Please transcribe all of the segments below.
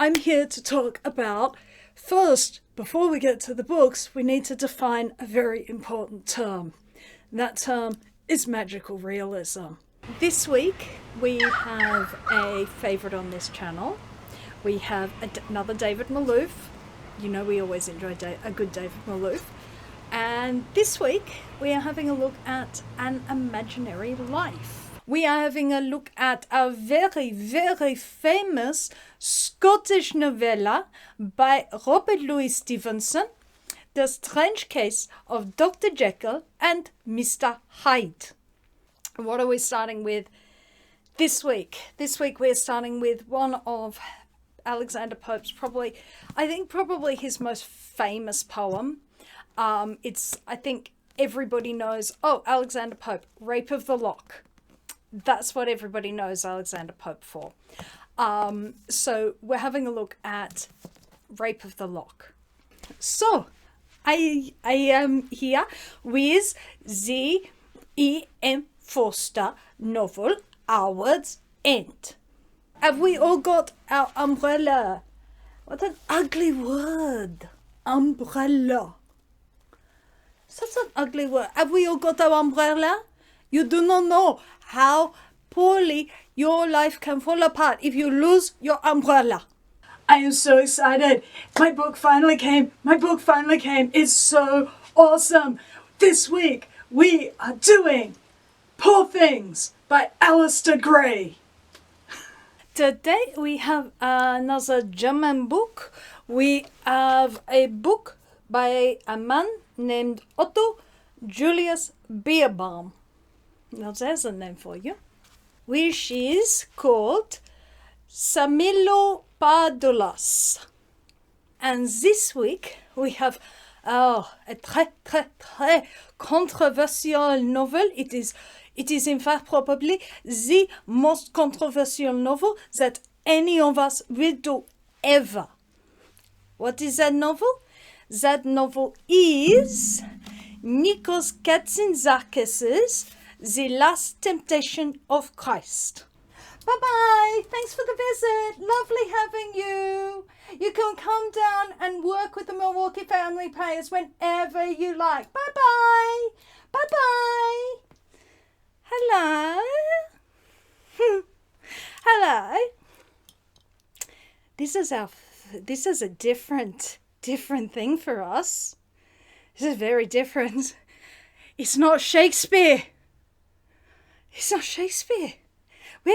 I'm here to talk about, first, before we get to the books, we need to define a very important term. And that term is magical realism. This week, we have a favourite on this channel. We have another David Malouf. You know we always enjoy a good David Malouf. And this week, we are having a look at An Imaginary Life. We are having a look at a very, very famous Scottish novella by Robert Louis Stevenson, The Strange Case of Dr. Jekyll and Mr. Hyde. What are we starting with this week? This week we're starting with one of Alexander Pope's probably his most famous poem. I think everybody knows, Alexander Pope, Rape of the Lock. That's what everybody knows Alexander Pope for. So we're having a look at Rape of the Lock. So I am here with the E.M. Forster novel Hour's End. Have we all got our umbrella? What an ugly word. Umbrella. Such an ugly word. Have we all got our umbrella? You do not know how poorly your life can fall apart if you lose your umbrella. I am so excited. My book finally came. It's so awesome. This week we are doing Poor Things by Alistair Gray. Today we have another German book. We have a book by a man named Otto Julius Bierbaum. Now there's a name for you. Which is called Samilopadulas. And this week we have a très, très, très controversial novel. It is in fact probably the most controversial novel that any of us will do ever. What is that novel? That novel is Nikos Katsintzakis' The Last Temptation of Christ. Bye-bye. Thanks for the visit. Lovely having you. You can come down and work with the Milwaukee Family Players whenever you like. Bye-bye. Bye-bye. Hello. Hello. This is a different thing for us. This is very different. It's not Shakespeare. It's not Shakespeare. We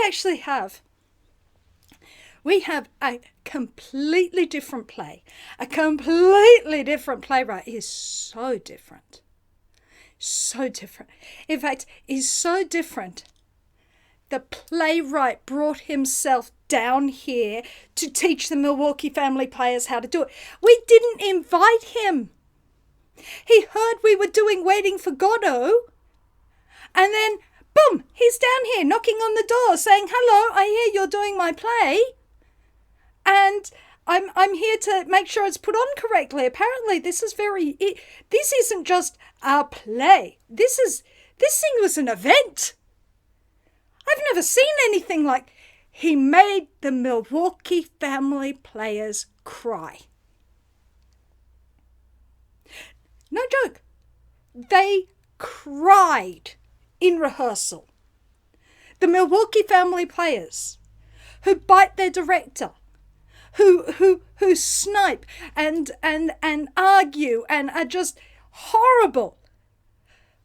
have a completely different play. A completely different playwright. He is so different. So different. In fact, he's so different. The playwright brought himself down here to teach the Milwaukee Family Players how to do it. We didn't invite him. He heard we were doing Waiting for Godot, and then boom, he's down here knocking on the door saying, hello, I hear you're doing my play. And I'm here to make sure it's put on correctly. Apparently this isn't just our play. This thing was an event. I've never seen anything like. He made the Milwaukee Family Players cry. No joke. They cried in rehearsal. The Milwaukee Family Players, who bite their director, who snipe and argue and are just horrible,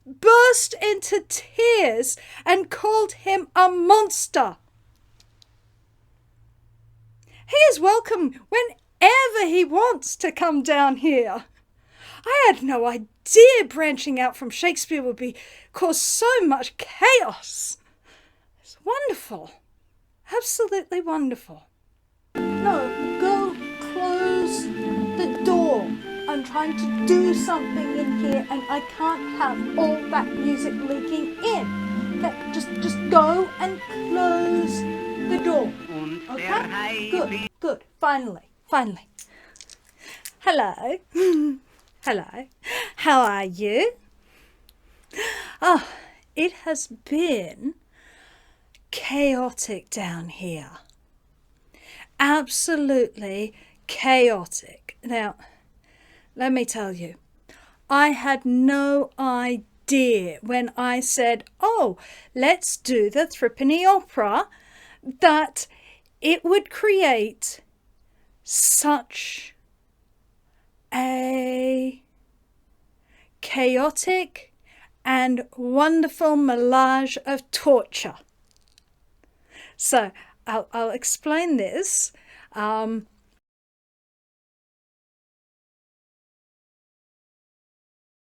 burst into tears and called him a monster. He is welcome whenever he wants to come down here. I had no idea branching out from Shakespeare would cause so much chaos. It's wonderful. Absolutely wonderful. No, go close the door. I'm trying to do something in here and I can't have all that music leaking in. Okay, just go and close the door. Okay? Good. Finally. Hello. Hello. How are you? Oh, it has been chaotic down here. absolutely chaotic. Now, let me tell you, I had no idea when I said, oh, let's do the threepenny opera, that it would create such a chaotic and wonderful melange of torture. So I'll explain this.